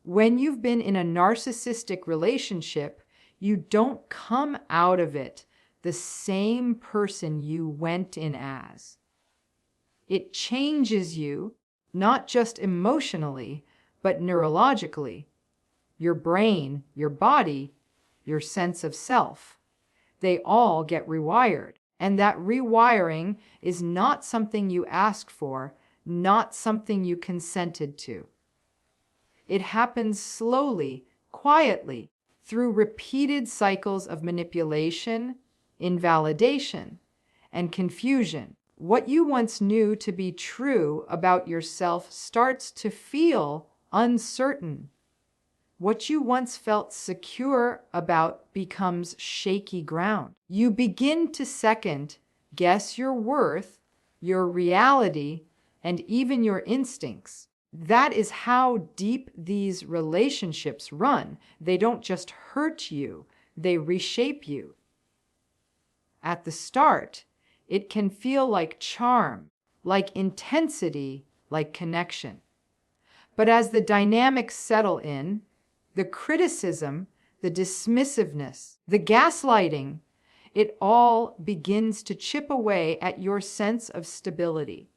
When you've been in a narcissistic relationship, you don't come out of it the same person you went in as. It changes you, not just emotionally, but neurologically. Your brain, your body, your sense of self. They all get rewired. And that rewiring is not something you asked for, not something you consented to. It happens slowly, quietly, through repeated cycles of manipulation, invalidation, and confusion. What you once knew to be true about yourself starts to feel uncertain. What you once felt secure about becomes shaky ground. You begin to second guess your worth, your reality, and even your instincts. That is how deep these relationships run. They don't just hurt you, they reshape you. At the start, it can feel like charm, like intensity, like connection. But as the dynamics settle in, the criticism, the dismissiveness, the gaslighting, it all begins to chip away at your sense of stability.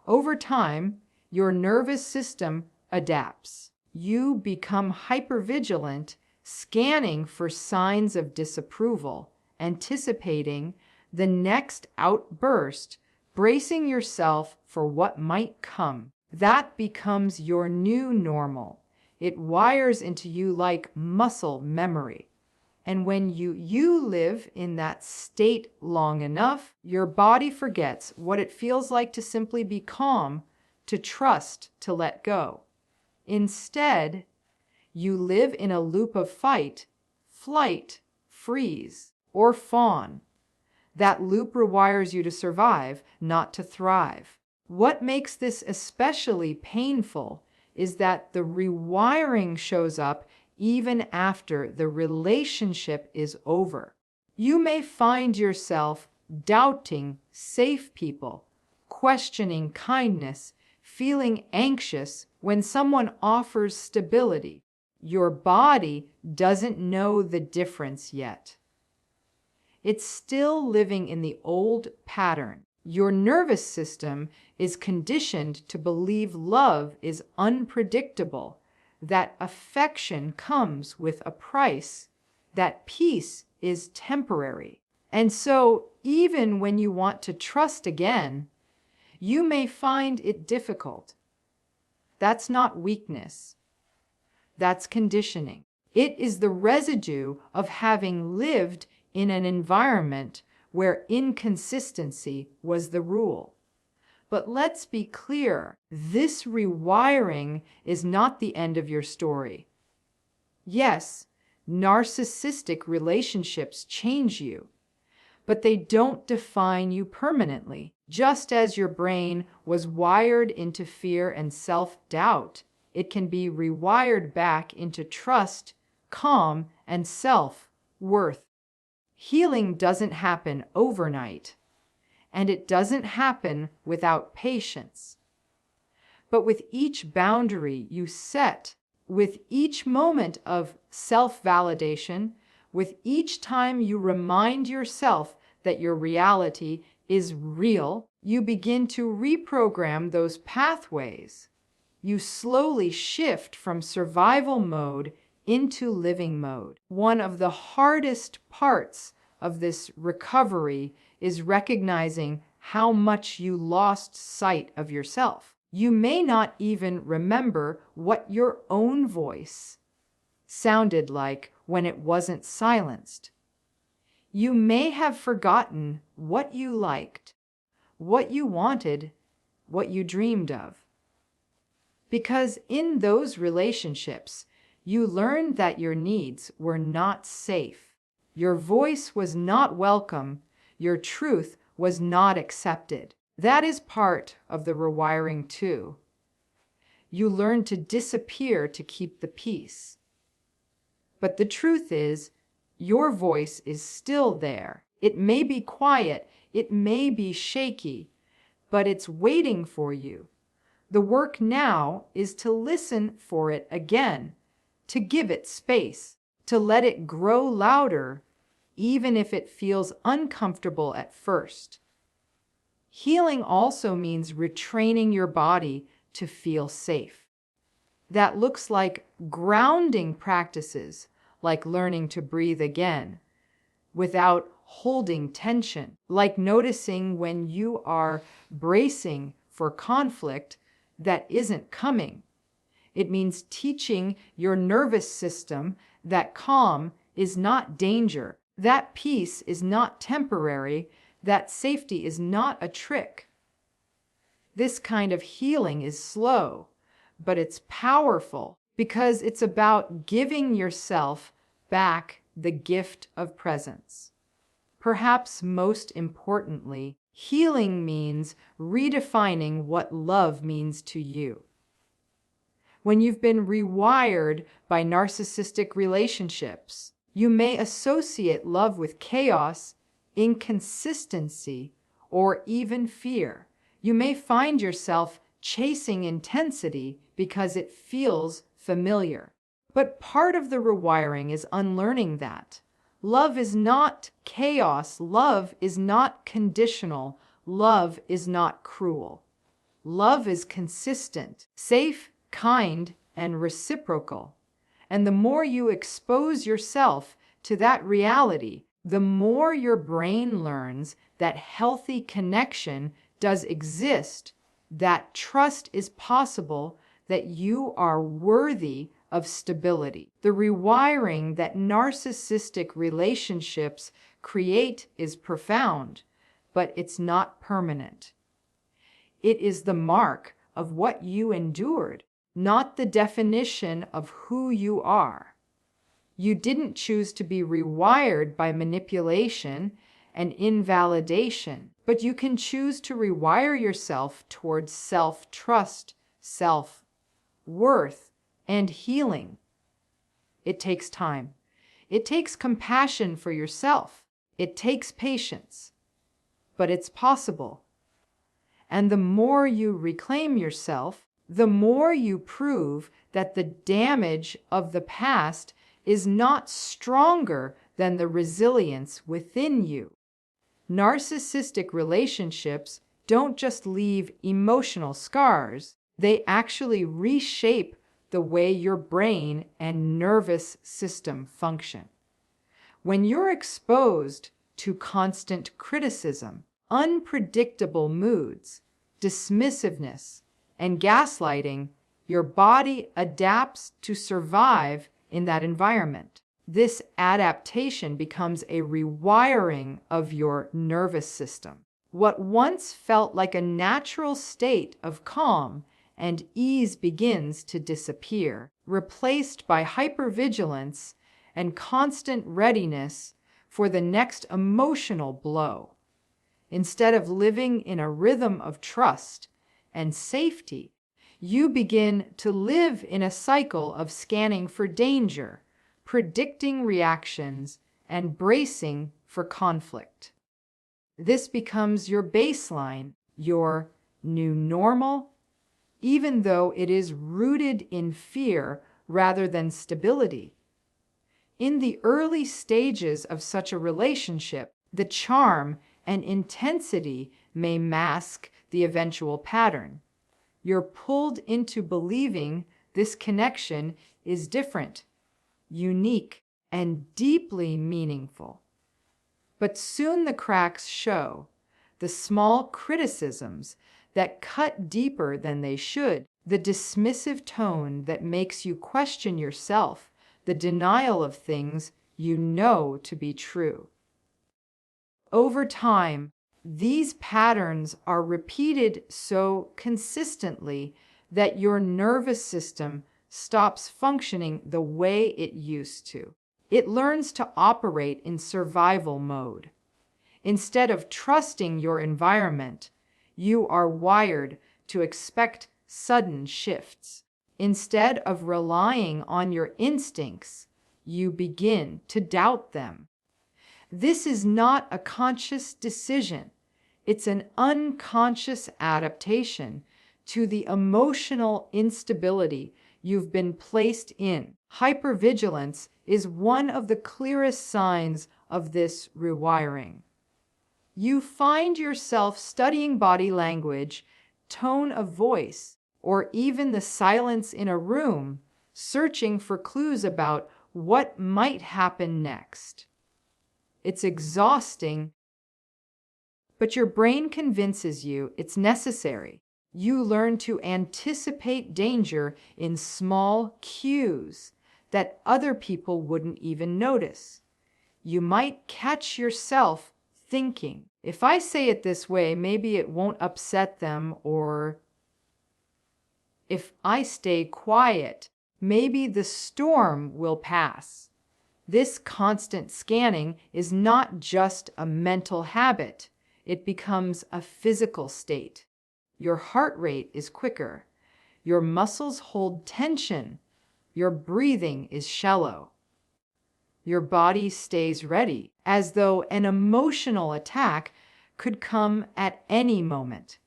Over time, your nervous system adapts. You become hypervigilant, scanning for signs of disapproval, anticipating the next outburst, bracing yourself for what might come. That becomes your new normal. It wires into you like muscle memory. And when you live in that state long enough, your body forgets what it feels like to simply be calm, to trust, to let go. Instead, you live in a loop of fight, flight, freeze, or fawn. That loop rewires you to survive, not to thrive. What makes this especially painful is that the rewiring shows up even after the relationship is over. You may find yourself doubting safe people, questioning kindness, feeling anxious when someone offers stability. Your body doesn't know the difference yet. It's still living in the old pattern. Your nervous system is conditioned to believe love is unpredictable, that affection comes with a price, that peace is temporary. And so, even when you want to trust again, you may find it difficult. That's not weakness. That's conditioning. It is the residue of having lived in an environment where inconsistency was the rule. But let's be clear, this rewiring is not the end of your story. Yes, narcissistic relationships change you, but they don't define you permanently. Just as your brain was wired into fear and self-doubt, it can be rewired back into trust, calm, and self-worth. Healing doesn't happen overnight, and it doesn't happen without patience. But with each boundary you set, with each moment of self-validation, with each time you remind yourself that your reality is real, you begin to reprogram those pathways. You slowly shift from survival mode into living mode. One of the hardest parts of this recovery is recognizing how much you lost sight of yourself. You may not even remember what your own voice sounded like when it wasn't silenced. You may have forgotten what you liked, what you wanted, what you dreamed of. Because in those relationships, you learned that your needs were not safe. Your voice was not welcome. Your truth was not accepted. That is part of the rewiring too. You learn to disappear to keep the peace. But the truth is, your voice is still there. It may be quiet, it may be shaky, but it's waiting for you. The work now is to listen for it again, to give it space, to let it grow louder, even if it feels uncomfortable at first. Healing also means retraining your body to feel safe. That looks like grounding practices, like learning to breathe again, without holding tension, like noticing when you are bracing for conflict that isn't coming. It means teaching your nervous system that calm is not danger, that peace is not temporary, that safety is not a trick. This kind of healing is slow, but it's powerful because it's about giving yourself back the gift of presence. Perhaps most importantly, healing means redefining what love means to you. When you've been rewired by narcissistic relationships, you may associate love with chaos, inconsistency, or even fear. You may find yourself chasing intensity because it feels familiar. But part of the rewiring is unlearning that. Love is not chaos. Love is not conditional. Love is not cruel. Love is consistent, safe, kind, and reciprocal. And the more you expose yourself to that reality, the more your brain learns that healthy connection does exist, that trust is possible, that you are worthy of stability. The rewiring that narcissistic relationships create is profound, but it's not permanent. It is the mark of what you endured, not the definition of who you are. You didn't choose to be rewired by manipulation and invalidation, but you can choose to rewire yourself towards self-trust, self-worth, and healing. It takes time. It takes compassion for yourself. It takes patience. But it's possible. And the more you reclaim yourself, the more you prove that the damage of the past is not stronger than the resilience within you. Narcissistic relationships don't just leave emotional scars, they actually reshape the way your brain and nervous system function. When you're exposed to constant criticism, unpredictable moods, dismissiveness, and gaslighting, your body adapts to survive in that environment. This adaptation becomes a rewiring of your nervous system. What once felt like a natural state of calm and ease begins to disappear, replaced by hypervigilance and constant readiness for the next emotional blow. Instead of living in a rhythm of trust and safety, you begin to live in a cycle of scanning for danger, predicting reactions, and bracing for conflict. This becomes your baseline, your new normal, even though it is rooted in fear rather than stability. In the early stages of such a relationship, the charm and intensity may mask the eventual pattern. You're pulled into believing this connection is different, unique, and deeply meaningful. But soon the cracks show, the small criticisms that cut deeper than they should, the dismissive tone that makes you question yourself, the denial of things you know to be true. Over time, these patterns are repeated so consistently that your nervous system stops functioning the way it used to. It learns to operate in survival mode. Instead of trusting your environment, you are wired to expect sudden shifts. Instead of relying on your instincts, you begin to doubt them. This is not a conscious decision. It's an unconscious adaptation to the emotional instability you've been placed in. Hypervigilance is one of the clearest signs of this rewiring. You find yourself studying body language, tone of voice, or even the silence in a room, searching for clues about what might happen next. It's exhausting, but your brain convinces you it's necessary. You learn to anticipate danger in small cues that other people wouldn't even notice. You might catch yourself thinking, if I say it this way, maybe it won't upset them, or if I stay quiet, maybe the storm will pass. This constant scanning is not just a mental habit, it becomes a physical state. Your heart rate is quicker, your muscles hold tension, your breathing is shallow. Your body stays ready, as though an emotional attack could come at any moment.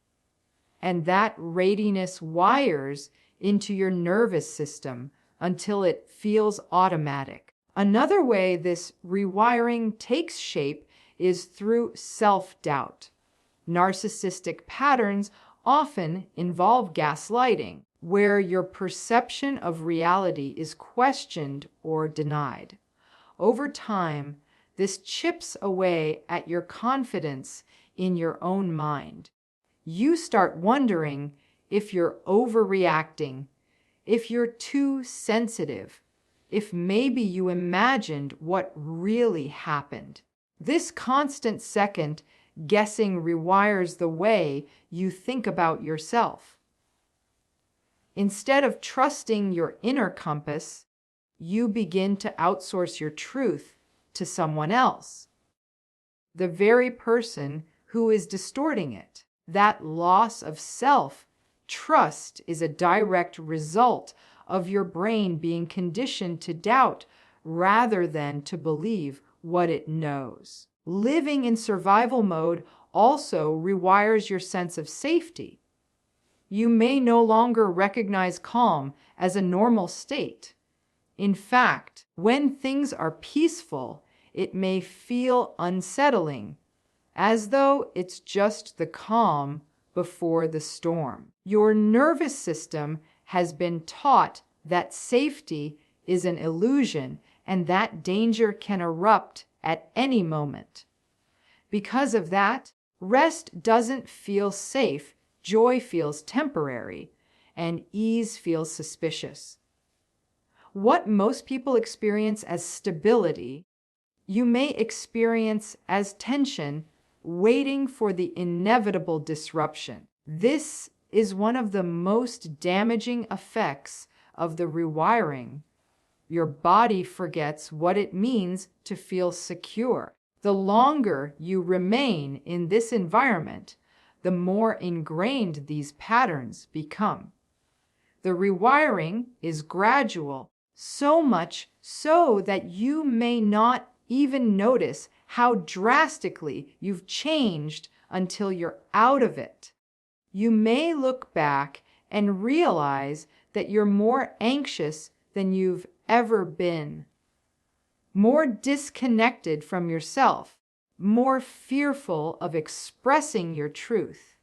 And that readiness wires into your nervous system until it feels automatic. Another way this rewiring takes shape is through self-doubt. Narcissistic patterns often involve gaslighting, where your perception of reality is questioned or denied. Over time, this chips away at your confidence in your own mind. You start wondering if you're overreacting, if you're too sensitive, if maybe you imagined what really happened. This constant second guessing rewires the way you think about yourself. Instead of trusting your inner compass, you begin to outsource your truth to someone else, the very person who is distorting it. That loss of self-trust is a direct result of your brain being conditioned to doubt rather than to believe what it knows. Living in survival mode also rewires your sense of safety. You may no longer recognize calm as a normal state. In fact, when things are peaceful, it may feel unsettling, as though it's just the calm before the storm. Your nervous system has been taught that safety is an illusion and that danger can erupt at any moment. Because of that, rest doesn't feel safe, joy feels temporary, and ease feels suspicious. What most people experience as stability, you may experience as tension, waiting for the inevitable disruption. This is one of the most damaging effects of the rewiring. Your body forgets what it means to feel secure. The longer you remain in this environment, the more ingrained these patterns become. The rewiring is gradual, so much so that you may not even notice how drastically you've changed until you're out of it. You may look back and realize that you're more anxious than you've ever been, more disconnected from yourself, more fearful of expressing your truth.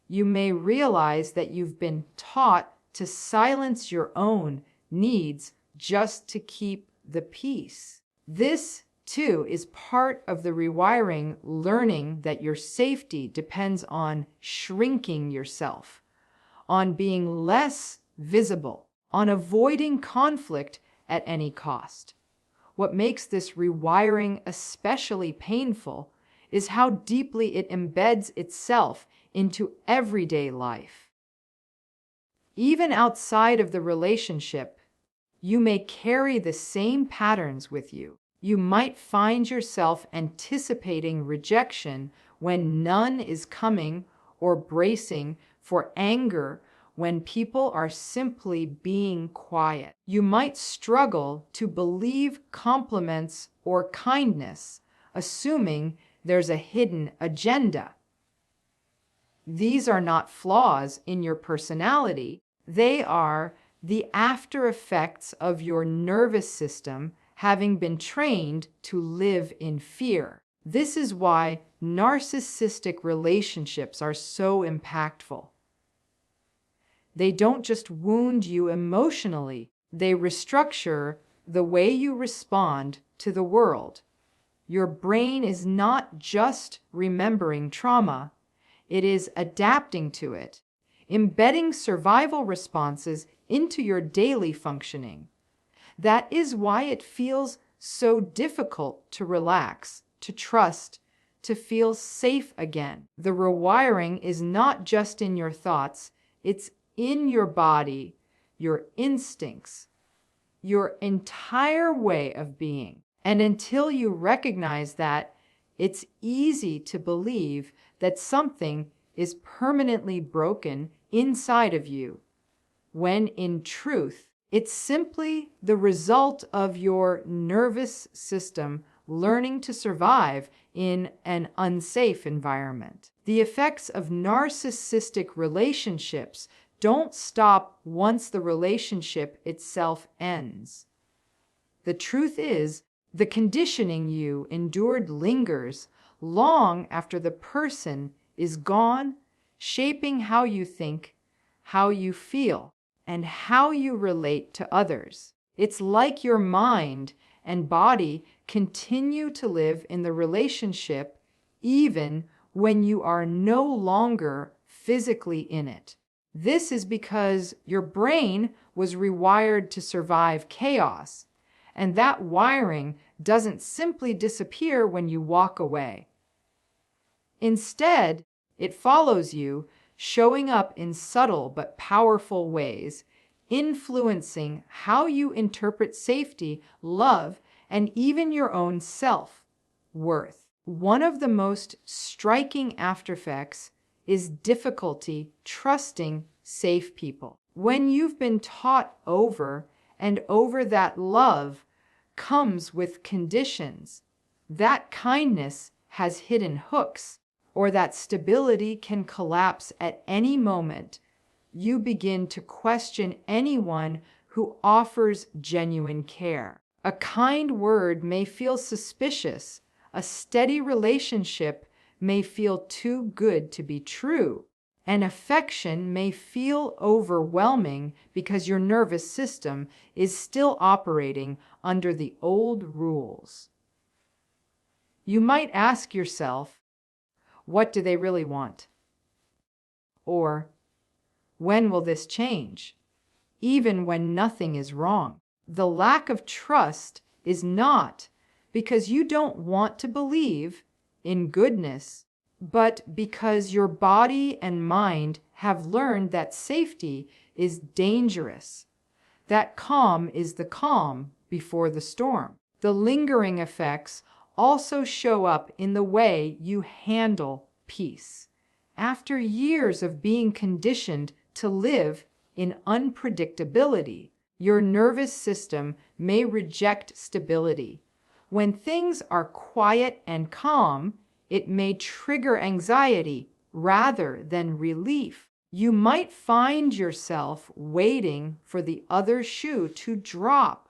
You may realize that you've been taught to silence your own needs just to keep the peace. This, too, is part of the rewiring, learning that your safety depends on shrinking yourself, on being less visible, on avoiding conflict at any cost. What makes this rewiring especially painful is how deeply it embeds itself into everyday life. Even outside of the relationship, you may carry the same patterns with you. You might find yourself anticipating rejection when none is coming, or bracing for anger when people are simply being quiet. You might struggle to believe compliments or kindness, assuming there's a hidden agenda. These are not flaws in your personality. They are the after effects of your nervous system having been trained to live in fear. This is why narcissistic relationships are so impactful. They don't just wound you emotionally, they restructure the way you respond to the world. Your brain is not just remembering trauma, it is adapting to it, embedding survival responses into your daily functioning. That is why it feels so difficult to relax, to trust, to feel safe again. The rewiring is not just in your thoughts, it's in your body, your instincts, your entire way of being. And until you recognize that, it's easy to believe that something is permanently broken inside of you, when in truth, it's simply the result of your nervous system learning to survive in an unsafe environment. The effects of narcissistic relationships don't stop once the relationship itself ends. The truth is, the conditioning you endured lingers long after the person is gone, shaping how you think, how you feel, and how you relate to others. It's like your mind and body continue to live in the relationship even when you are no longer physically in it. This is because your brain was rewired to survive chaos, and that wiring doesn't simply disappear when you walk away. Instead, it follows you, showing up in subtle but powerful ways, influencing how you interpret safety, love, and even your own self-worth. One of the most striking aftereffects is difficulty trusting safe people. When you've been taught over and over that love comes with conditions, that kindness has hidden hooks, or that stability can collapse at any moment, you begin to question anyone who offers genuine care. A kind word may feel suspicious. A steady relationship may feel too good to be true. And affection may feel overwhelming because your nervous system is still operating under the old rules. You might ask yourself, what do they really want? Or, when will this change? Even when nothing is wrong. The lack of trust is not because you don't want to believe in goodness, but because your body and mind have learned that safety is dangerous, that calm is the calm before the storm. The lingering effects also show up in the way you handle peace. After years of being conditioned to live in unpredictability, your nervous system may reject stability. When things are quiet and calm, it may trigger anxiety rather than relief. You might find yourself waiting for the other shoe to drop,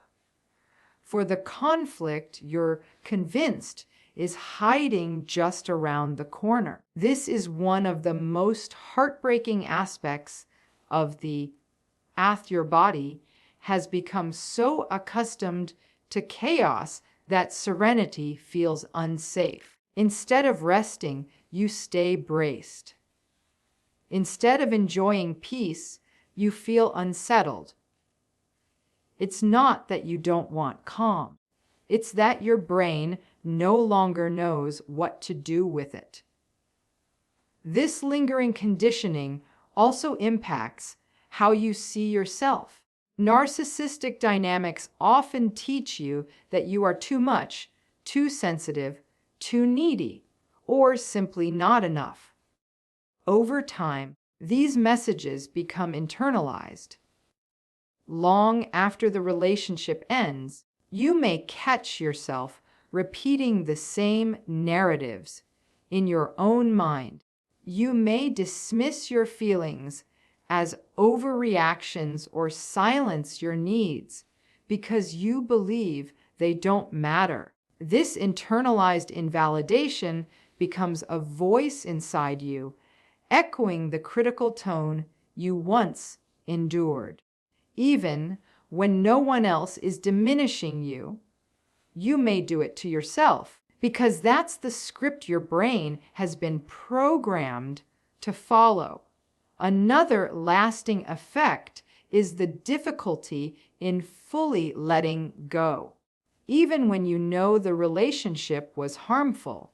for the conflict you're convinced is hiding just around the corner. This is one of the most heartbreaking aspects of the your body has become so accustomed to chaos that serenity feels unsafe. Instead of resting, you stay braced. Instead of enjoying peace, you feel unsettled. It's not that you don't want calm. It's that your brain no longer knows what to do with it. This lingering conditioning also impacts how you see yourself. Narcissistic dynamics often teach you that you are too much, too sensitive, too needy, or simply not enough. Over time, these messages become internalized. Long after the relationship ends, you may catch yourself repeating the same narratives in your own mind. You may dismiss your feelings as overreactions or silence your needs because you believe they don't matter. This internalized invalidation becomes a voice inside you, echoing the critical tone you once endured. Even when no one else is diminishing you, you may do it to yourself, because that's the script your brain has been programmed to follow. Another lasting effect is the difficulty in fully letting go. Even when you know the relationship was harmful,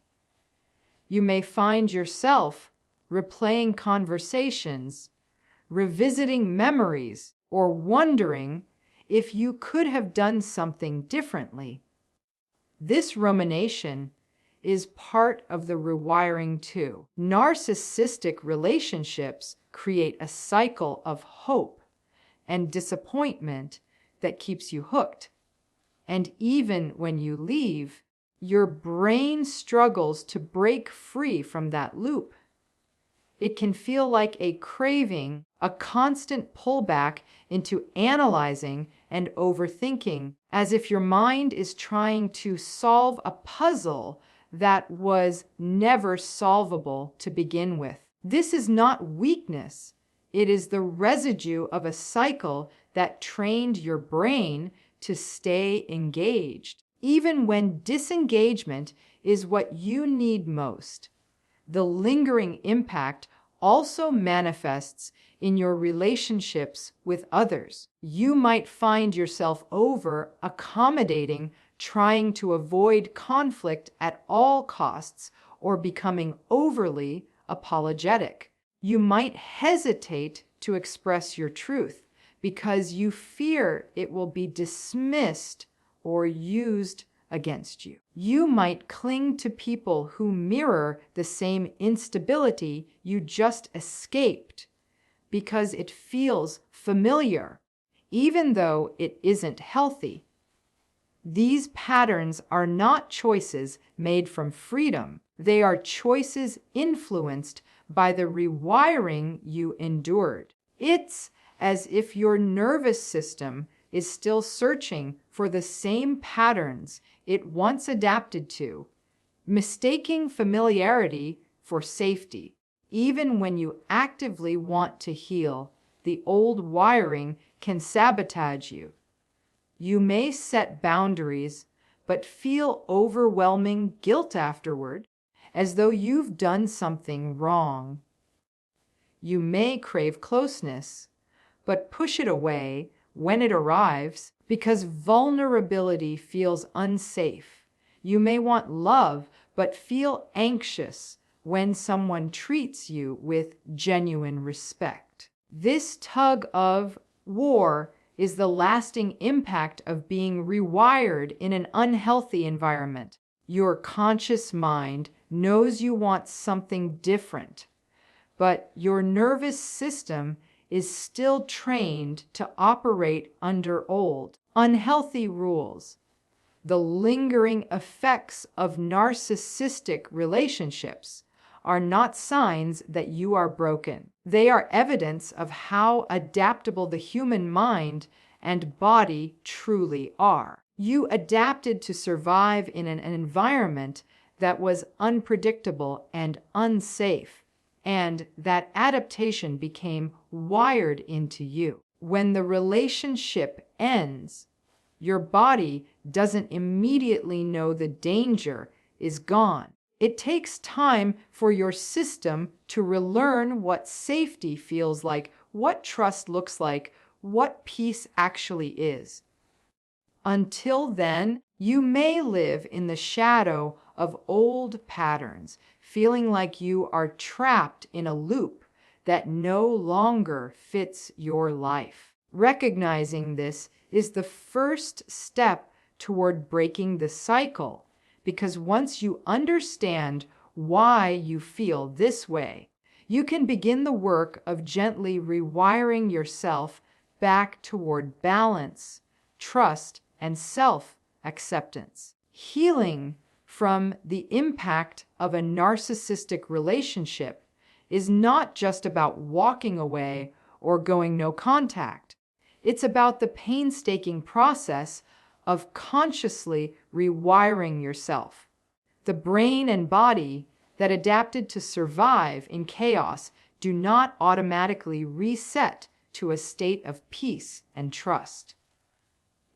you may find yourself replaying conversations, revisiting memories, or wondering if you could have done something differently. This rumination is part of the rewiring too. Narcissistic relationships create a cycle of hope and disappointment that keeps you hooked. And even when you leave, your brain struggles to break free from that loop. It can feel like a craving, a constant pullback into analyzing and overthinking, as if your mind is trying to solve a puzzle that was never solvable to begin with. This is not weakness. It is the residue of a cycle that trained your brain to stay engaged, even when disengagement is what you need most. The lingering impact also manifests in your relationships with others. You might find yourself over-accommodating, trying to avoid conflict at all costs, or becoming overly apologetic. You might hesitate to express your truth because you fear it will be dismissed or used against you. You might cling to people who mirror the same instability you just escaped because it feels familiar, even though it isn't healthy. These patterns are not choices made from freedom. They are choices influenced by the rewiring you endured. It's as if your nervous system is still searching for the same patterns it once adapted to, mistaking familiarity for safety. Even when you actively want to heal, the old wiring can sabotage you. You may set boundaries, but feel overwhelming guilt afterward, as though you've done something wrong. You may crave closeness, but push it away when it arrives because vulnerability feels unsafe. You may want love, but feel anxious when someone treats you with genuine respect. This tug of war is the lasting impact of being rewired in an unhealthy environment. Your conscious mind knows you want something different, but your nervous system is still trained to operate under old, unhealthy rules. The lingering effects of narcissistic relationships are not signs that you are broken. They are evidence of how adaptable the human mind and body truly are. You adapted to survive in an environment that was unpredictable and unsafe, and that adaptation became wired into you. When the relationship ends, your body doesn't immediately know the danger is gone. It takes time for your system to relearn what safety feels like, what trust looks like, what peace actually is. Until then, you may live in the shadow of old patterns, feeling like you are trapped in a loop that no longer fits your life. Recognizing this is the first step toward breaking the cycle, because once you understand why you feel this way, you can begin the work of gently rewiring yourself back toward balance, trust, and self-acceptance. Healing from the impact of a narcissistic relationship is not just about walking away or going no contact. It's about the painstaking process of consciously rewiring yourself. The brain and body that adapted to survive in chaos do not automatically reset to a state of peace and trust.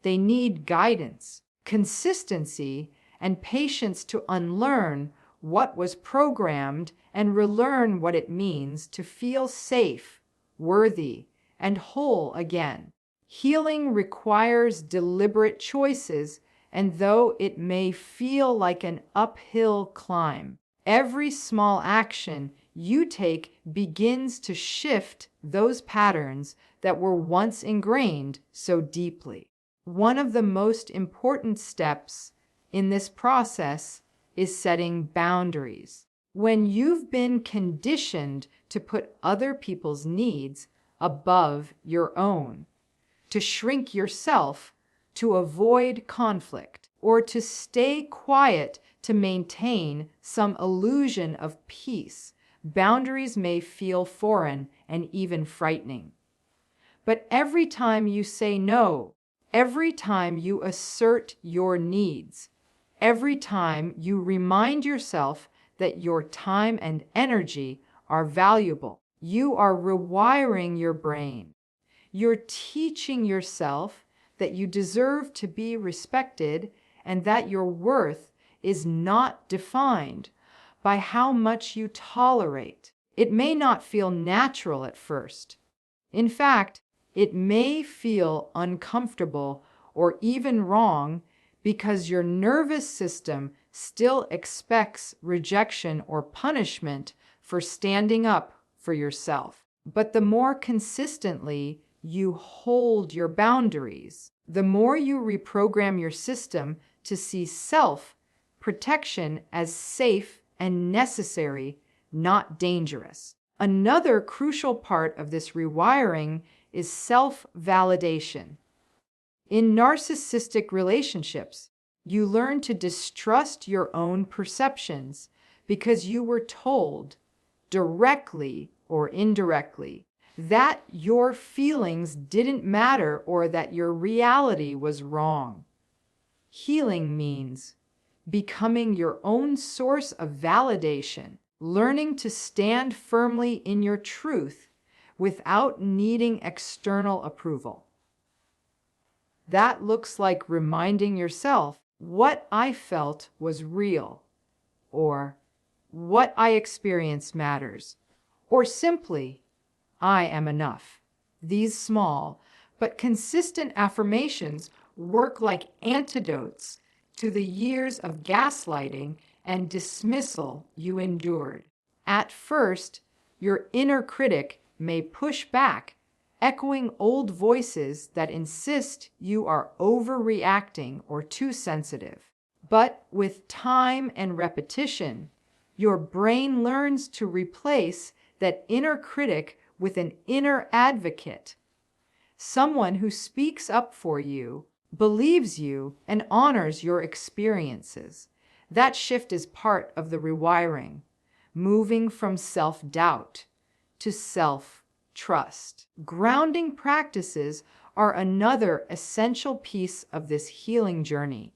They need guidance, consistency, and patience to unlearn what was programmed and relearn what it means to feel safe, worthy, and whole again. Healing requires deliberate choices, and though it may feel like an uphill climb, every small action you take begins to shift those patterns that were once ingrained so deeply. One of the most important steps in this process is setting boundaries. When you've been conditioned to put other people's needs above your own, to shrink yourself to avoid conflict, or to stay quiet to maintain some illusion of peace, boundaries may feel foreign and even frightening. But every time you say no, every time you assert your needs, every time you remind yourself that your time and energy are valuable, you are rewiring your brain. You're teaching yourself that you deserve to be respected and that your worth is not defined by how much you tolerate. It may not feel natural at first. In fact, it may feel uncomfortable or even wrong because your nervous system still expects rejection or punishment for standing up for yourself. But the more consistently you hold your boundaries, the more you reprogram your system to see self-protection as safe and necessary, not dangerous. Another crucial part of this rewiring is self-validation. In narcissistic relationships, you learn to distrust your own perceptions because you were told, directly or indirectly, that your feelings didn't matter or that your reality was wrong. Healing means becoming your own source of validation, learning to stand firmly in your truth without needing external approval. That looks like reminding yourself, what I felt was real, or what I experienced matters, or simply, I am enough. These small but consistent affirmations work like antidotes to the years of gaslighting and dismissal you endured. At first, your inner critic may push back, echoing old voices that insist you are overreacting or too sensitive. But with time and repetition, your brain learns to replace that inner critic with an inner advocate, someone who speaks up for you, believes you, and honors your experiences. That shift is part of the rewiring, moving from self-doubt to self-trust. Grounding practices are another essential piece of this healing journey.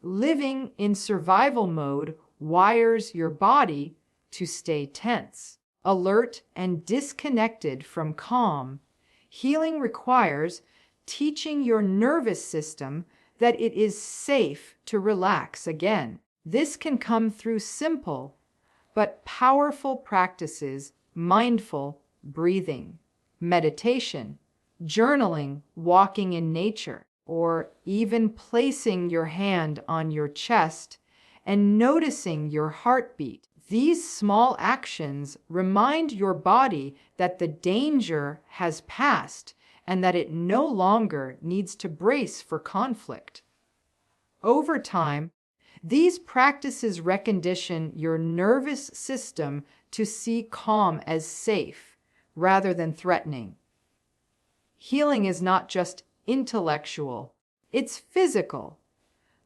Living in survival mode wires your body to stay tense, alert, and disconnected from calm. Healing requires teaching your nervous system that it is safe to relax again. This can come through simple but powerful practices: mindful breathing, meditation, journaling, walking in nature, or even placing your hand on your chest and noticing your heartbeat. These small actions remind your body that the danger has passed and that it no longer needs to brace for conflict. Over time, these practices recondition your nervous system to see calm as safe rather than threatening. Healing is not just intellectual, it's physical.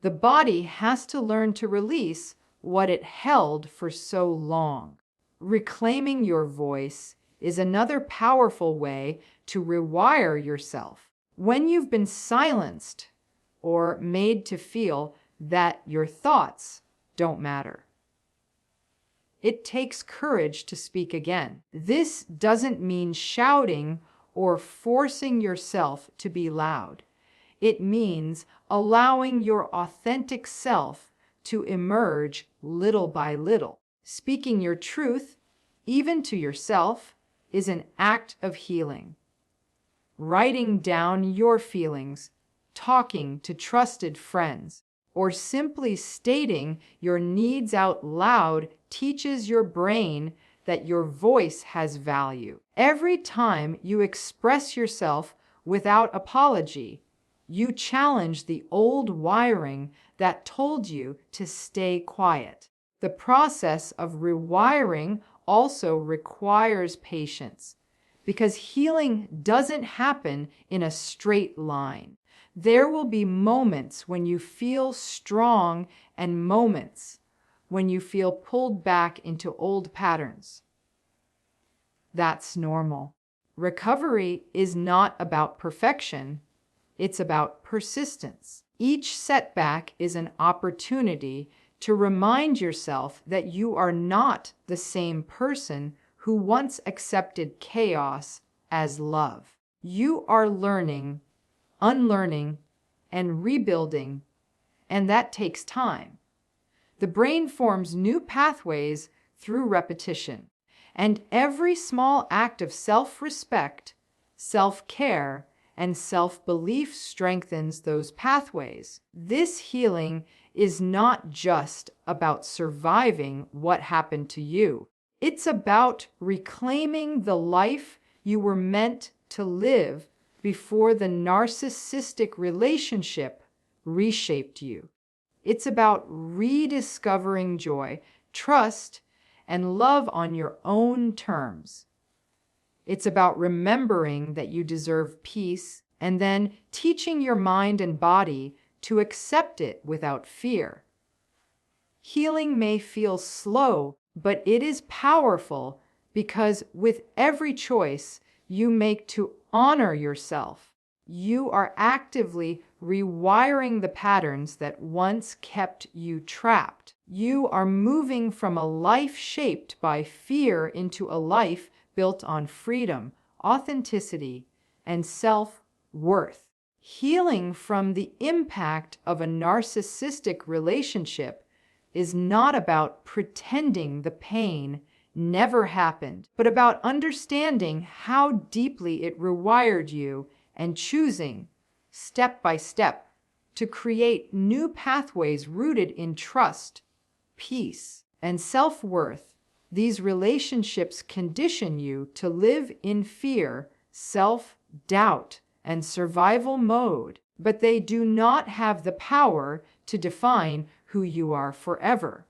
The body has to learn to release what it held for so long. Reclaiming your voice is another powerful way to rewire yourself. When you've been silenced or made to feel that your thoughts don't matter, it takes courage to speak again. This doesn't mean shouting or forcing yourself to be loud. It means allowing your authentic self to emerge little by little. Speaking your truth, even to yourself, is an act of healing. Writing down your feelings, talking to trusted friends, or simply stating your needs out loud teaches your brain that your voice has value. Every time you express yourself without apology, you challenge the old wiring that told you to stay quiet. The process of rewiring also requires patience, because healing doesn't happen in a straight line. There will be moments when you feel strong and moments when you feel pulled back into old patterns. That's normal. Recovery is not about perfection, it's about persistence. Each setback is an opportunity to remind yourself that you are not the same person who once accepted chaos as love. You are learning, unlearning, and rebuilding, and that takes time. The brain forms new pathways through repetition, and every small act of self-respect, self-care, and self-belief strengthens those pathways. This healing is not just about surviving what happened to you. It's about reclaiming the life you were meant to live before the narcissistic relationship reshaped you. It's about rediscovering joy, trust, and love on your own terms. It's about remembering that you deserve peace and then teaching your mind and body to accept it without fear. Healing may feel slow, but it is powerful because with every choice you make to honor yourself, you are actively rewiring the patterns that once kept you trapped. You are moving from a life shaped by fear into a life built on freedom, authenticity, and self-worth. Healing from the impact of a narcissistic relationship is not about pretending the pain never happened, but about understanding how deeply it rewired you and choosing, step by step, to create new pathways rooted in trust, peace, and self-worth. These relationships condition you to live in fear, self-doubt, and survival mode, but they do not have the power to define who you are forever.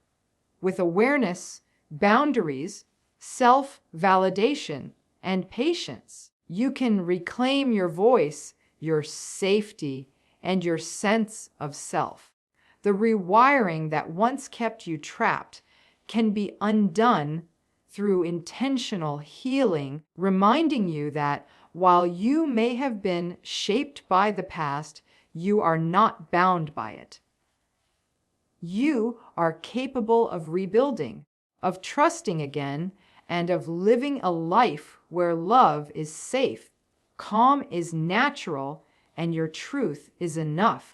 With awareness, boundaries, self-validation, and patience, you can reclaim your voice, your safety, and your sense of self. The rewiring that once kept you trapped can be undone through intentional healing, reminding you that while you may have been shaped by the past, you are not bound by it. You are capable of rebuilding, of trusting again, and of living a life where love is safe, calm is natural, and your truth is enough.